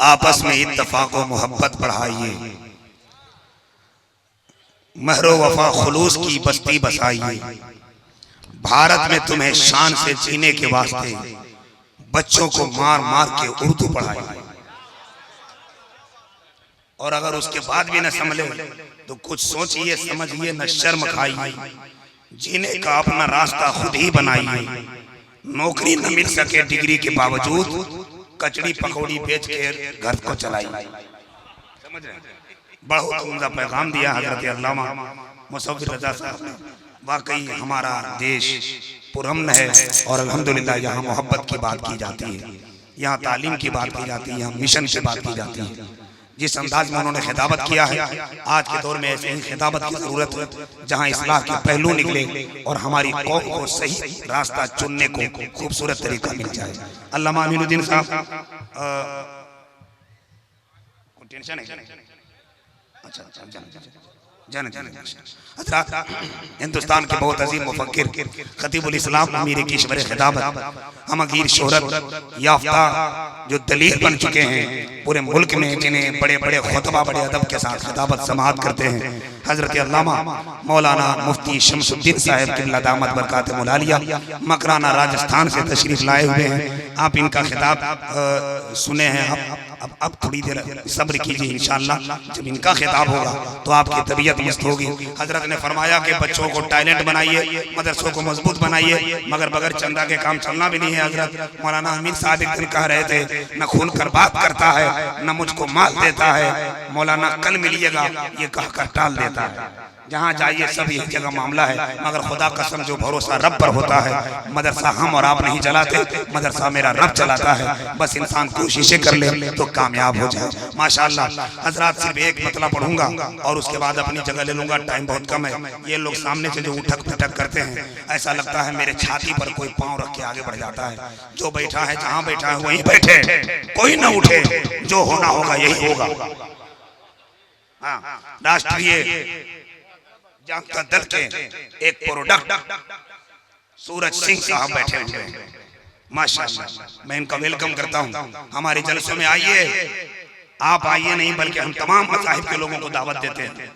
आपस में इत्तफाक व मोहब्बत बढ़ाइए, महरो वफा खुलूस की बस्ती बसाइए। भारत में तुम्हें शान से जीने के वास्ते बच्चों को मार मार के उर्दू पढ़ाइए, और अगर उसके बाद भी न समझे तो कुछ सोचिए समझिए, न शर्म खाइए, जीने का अपना रास्ता खुद ही बनाइए। नौकरी न मिल सके डिग्री के बावजूद कचड़ी पकौड़ी बेच के घर को चलाइए। समझ रहे हैं? बहुत उम्दा पैगाम दिया हजरत अल्लामा मुसव्विर रजा साहब ने। वाकई हमारा देश पुरअमन है और अल्हम्दुलिल्लाह यहाँ मोहब्बत की बात की जाती है, यहाँ तालीम की बात की जाती है, यहाँ मिशन की बात की जाती है। जिस अंदाज में उन्होंने खिताबत किया है, आज के दौर में ऐसे ही खिताबत की जरूरत है जहाँ इस्लाह के पहलू निकले और हमारी कौम को सही रास्ता चुनने को खूबसूरत तरीका मिल जाए। अल्लामा अमीनुद्दीन साहब टेंशन है? अच्छा हिंदुस्तान के बहुत अजीम मुफक्किर खतीबुल इस्लाम अमीर किश्वर खिताबत हमगीर शोहरत याफ्ता जो दलील बन चुके हैं पूरे मुल्क में, जिन्हें बड़े बड़े खुतबा बड़े अदब के साथ खिताबत समाअत करते हैं, हजरत अल्लामा मौलाना मुफ्ती शमसुद्दीन साहब क़िबला दामत बरकातुहुल आलिया मकराना राजस्थान से तशरीफ लाए हुए हैं। आप इनका खिताब सुने हैं, अब थोड़ी देर सब्र कीजिए, इंशाअल्लाह जब इनका खिताब होगा तो आपकी तबीयत मस्त होगी। हजरत ने फरमाया कि बच्चों को टैलेंट बनाइए, मदरसों को मजबूत बनाइए, मगर बगैर चंदा के काम चलना भी नहीं है। हजरत मौलाना अमीर साहब एक दिन कह रहे थे, न खून कर बात करता है न मुझको माल देता है, मौलाना कल मिलिएगा ये कहकर टाल देता है। जहाँ जाइए सब एक जगह मामला है, मगर खुदा कसम जो भरोसा रब पर होता है, मदरसा हम और आप नहीं चलाते, मदरसा मेरा रब चलाता है। बस इंसान कोशिशें कर ले तो कामयाब हो जाए। माशाअल्लाह हजरात, सिर्फ एक मतलब पढ़ूंगा और उसके बाद अपनी जगह ले लूंगा, टाइम बहुत कम है। ये लोग सामने से जो उठक पिटक करते हैं, ऐसा लगता है मेरे छाती पर कोई पाँव रख के आगे बढ़ जाता है। जो बैठा है जहाँ बैठा है वहीं बैठे, कोई ना उठे, जो होना होगा यही होगा। हाँ, राष्ट्रीय जनता दल के एक प्रोडक्ट सूरज सिंह साहब बैठे हुए हैं, माशाअल्लाह मैं इनका वेलकम करता हूं। हमारे जलसों में आइए, आप आइए नहीं बल्कि हम तमाम मज़ाहिब के लोगों को दावत देते हैं।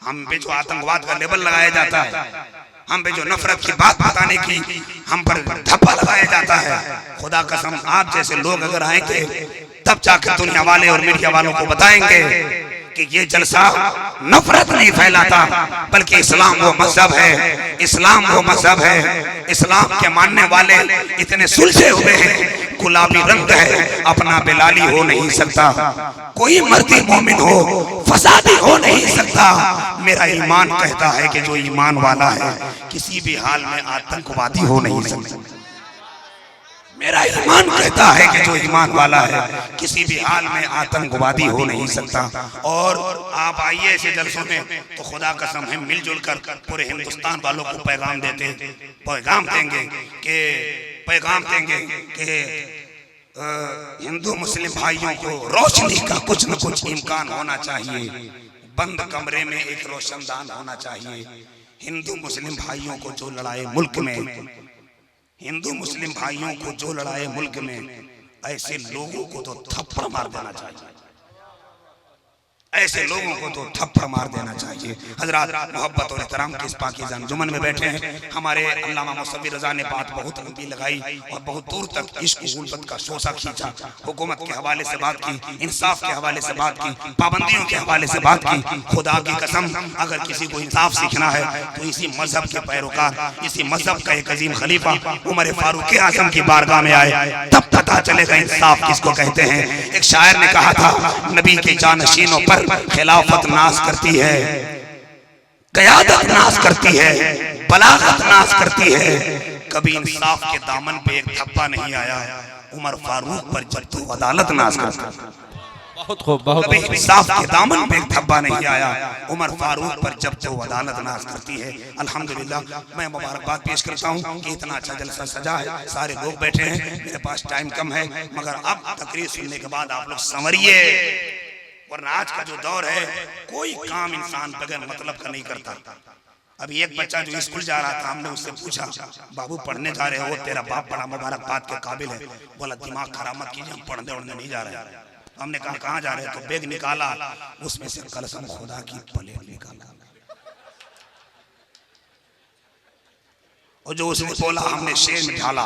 हम पे जो आतंकवाद का लेबल लगाया जाता है, हम पे जो नफरत की बात बताने की हम पर धब्बा लगाया जाता है, खुदा कसम आप जैसे लोग अगर आएंगे तब जाकर दुनिया वाले और मीडिया वालों को बताएंगे कि ये जलसा नफरत नहीं फैलाता, बल्कि इस्लाम वो मजहब है, इस्लाम वो मजहब है, इस्लाम के मानने वाले इतने सुलझे हुए हैं, गुलाबी रंग है, अपना बिलाली हो नहीं सकता, कोई मर्दी मोमिन हो फसादी हो नहीं सकता। मेरा ईमान कहता है कि जो ईमान वाला है किसी भी हाल में आतंकवादी हो नहीं सकता। मेरा ईमान कहता है कि जो ईमान वाला है किसी भी हाल में आतंकवादी हो नहीं सकता। और आप आइए ऐसे जलसों में तो खुदा कसम है मिलजुल कर पूरे हिंदुस्तान वालों को पैगाम देंगे कि हिंदू मुस्लिम भाइयों को रोशनी का कुछ न कुछ इम्कान होना चाहिए, बंद कमरे में एक रोशनदान होना चाहिए। हिंदू मुस्लिम भाइयों को जो लड़ाए मुल्क में, हिंदू मुस्लिम भाइयों को जो लड़ाए मुल्क में, ऐसे लोगों को तो थप्पड़ मार देना चाहिए, ऐसे लोगों को तो थप्पड़ मार देना चाहिए। हजरात मोहब्बत और एहतराम के इस पाकीज़ा अंजुमन में बैठे हैं। हमारे अल्लामा मुसव्विर रज़ा ने बात बहुत लंबी लगाई और बहुत दूर तक इश्क गुल्बत का शोषा खींचा, हुकूमत के हवाले से बात की, इंसाफ के हवाले से बात की, पाबंदियों के हवाले से बात की। खुदा की कसम अगर किसी को इंसाफ सीखना है तो इसी मजहब के पैरोकार, इसी मजहब का एक अजीम खलीफा उमर फारूक आज़म की बारगाह में आए, तब पता चलेगा इंसाफ किसको कहते हैं। एक शायर ने कहा था, नबी के जानशीनों पर खिलाफत नाश करती है, क़यादत नाश करती है, बलागत नाश करती है, कभी इंसाफ के दामन पे एक धब्बा नहीं आया, उमर फारूक पर जब तो अदालत नाश करती। बहुत खूब, कभी इंसाफ के दामन पे एक धब्बा नहीं आया, उमर फारूक पर जब तो अदालत नाश करती है। अल्हम्दुलिल्लाह मैं मुबारकबाद पेश करता हूँ कि इतना अच्छा जलसा सजा है, सारे लोग बैठे हैं, मेरे पास टाइम कम है, मगर अब तकरीर सुनने के बाद आप लोग संवरिए, वरना आज का जो दौर है कोई काम इंसान बगैर मतलब का नहीं करता। अभी एक बच्चा जो स्कूल जा रहा था, हमने उससे पूछा, बाबू पढ़ने जा रहे हो, तेरा बाप बड़ा मुबारकबाद के काबिल है। बोला दिमाग खराब मत कीजिए, हम पढ़ने उड़ने नहीं जा रहे हैं। हमने कहा कहाँ जा रहे हैं, तो बैग निकाला, उसमें से कसम खुदा की प्लेट निकाला, और जो उसने बोला हमने शेर में ढाला।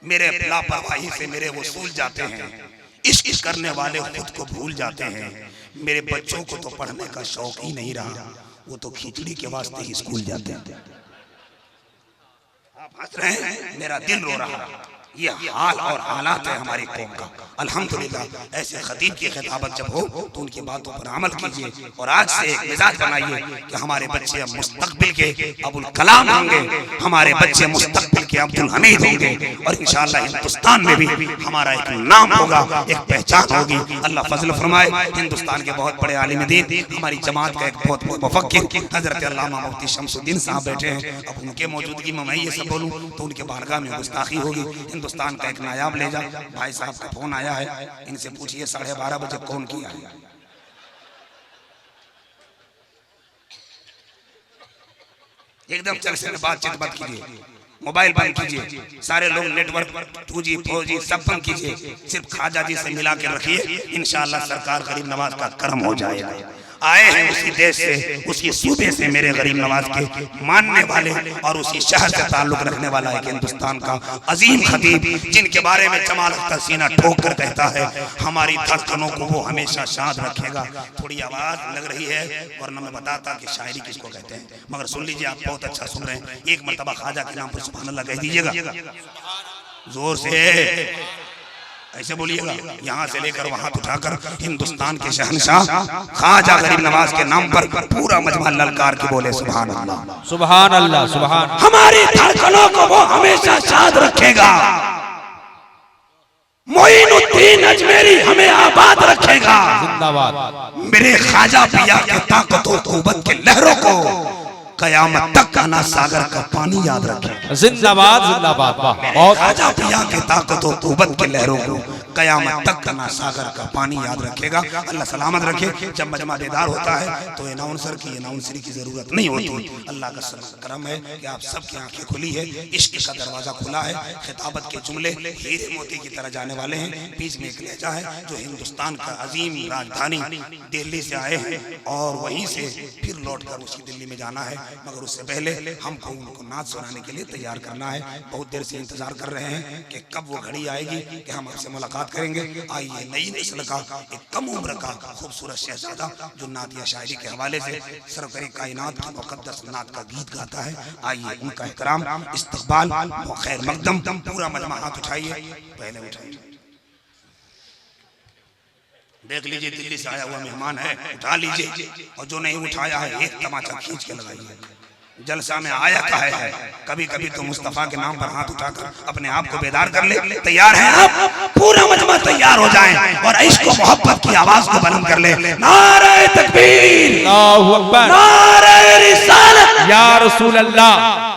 मेरे लापरवाही से मेरे वसूल जाते हैं, इश्क करने वाले खुद को भूल जाते हैं। मेरे बच्चों को तो पढ़ने का शौक ही नहीं रहा, वो तो खिचड़ी के वास्ते ही स्कूल जाते हैं। आप हंस रहे हैं, मेरा दिल रो रहा। ये हाल और हालात है हमारी कौम का। अल्हम्दुलिल्लाह ऐसे खतीब की खिताबत जब हो तो उनकी बातों पर अमल कीजिए और आज से एक मिजाज बनाइए कि हमारे बच्चे अब मुस्तकबिल के अबुल कलाम होंगे, हमारे बच्चे मुस्तकबिल के अब्दुल हमीद होंगे और इंशाअल्लाह हिंदुस्तान में भी हमारा एक नाम होगा, एक पहचान होगी। अल्लाह फजल फरमाए। हिंदुस्तान के बहुत बड़े आलिम दीन, हमारी जमात का एक बहुत बड़ा मुफक्किर हजरत अल्लामा मुफ्ती शमसुद्दीन साहब बैठे हैं। अब उनके मौजूदगी में मैं ये सब बोलूं तो उनके बारगाह में गुस्ताखी होगी। हिंदुस्तान का एक नायाब ले जा भाई साहब का फोन आया है, इनसे पूछिए 12:30 बजे कौन किया है। एकदम चल से बातचीत मत कीजिए, मोबाइल बंद कीजिए, सारे लोग नेटवर्क 2G 4G सब बंद कीजिए, सिर्फ खाजा जी से मिला के रखिए। इंशाअल्लाह सरकार गरीब नवाज का कर्म हो जाएगा। आए हैं उसी देश से, उसी सूबे से मेरे गरीब नवाज के मानने वाले और उसी शहर से ताल्लुक रखने वाला एक हिंदुस्तान का अजीम खतीब, जिनके बारे में जमाल का सीना ठोक कर कहता है हमारी धड़कनों को वो हमेशा शांत रखेगा। थोड़ी आवाज लग रही है वरना मैं बताता कि शायरी किसको कहते हैं, मगर सुन लीजिए, आप बहुत अच्छा सुन रहे हैं। एक मर्तबा खाजा के नाम पर सुभान अल्लाह कह दीजिएगा जोर से, ऐसे बोलिएगा, यहाँ से लेकर वहां उठाकर हिंदुस्तान के शहंशाह ख्वाजा गरीब नवाज के नाम पर पूरा मजमा ललकार के बोले सुभान अल्लाह सुभान अल्लाह सुभान। हमारी धड़कनों को वो हमेशा शाद रखेगा, मोइनुद्दीन अजमेरी हमें आबाद रखेगा, जिंदाबाद। मेरे ख्वाजा पिया के ताकत और कुव्वत के लहरों को कयामत तक आना सागर का पानी याद रखे, जिंदाबाद जिंदाबाद। वाह, ख्वाजा पिया के ताकत और कुव्वत के लहरों को कयामत तक आना सागर का पानी याद रखेगा। अल्लाह सलामत रखे। जब मजमा बेदार होता है तो अनाउंसर की अनाउंसरी की जरूरत नहीं होती। अल्लाह का करम है कि आप सबकी आंखें खुली है, इश्क का दरवाजा खुला है, खिताबत के जुमले हीरे मोती की तरह जाने वाले हैं। बीच में एक लहजा है जो हिंदुस्तान का अजीम राजधानी दिल्ली से आए हैं और वहीं से फिर लौट कर उसी दिल्ली में जाना है, मगर उससे पहले हमको उनको नाच सुनाने के लिए तैयार करना है। बहुत देर से इंतजार कर रहे हैं कि कब वो घड़ी आएगी कि हम आपसे मुलाकात करेंगे। आइए नई नस्ल का एक कम उम्र का खूबसूरत शहजादा जो नात या शायरी के हवाले से सरकारी कायनात की मुकद्दस नात का गीत गाता है, आइए उनका एहतराम इस्तकबाल खैर मकदम पूरा मजमा हाथ उठाइए, पहले उठाइए। देख लीजिए दिल्ली से आया हुआ मेहमान है, उठा लीजिए, और जो नहीं उठाया है एक तमाचा खींच के लगाइए। जलसा में आया कहा है, कभी कभी तो मुस्तफा के नाम पर हाथ उठाकर अपने आप को बेदार कर ले। तैयार हैं आप? पूरा मजमा तैयार हो जाए और इश्क और मोहब्बत की आवाज को बुलंद कर ले। नारे तकबीर, अल्लाहू अकबर, नारे रिसालत, या रसूल अल्लाह।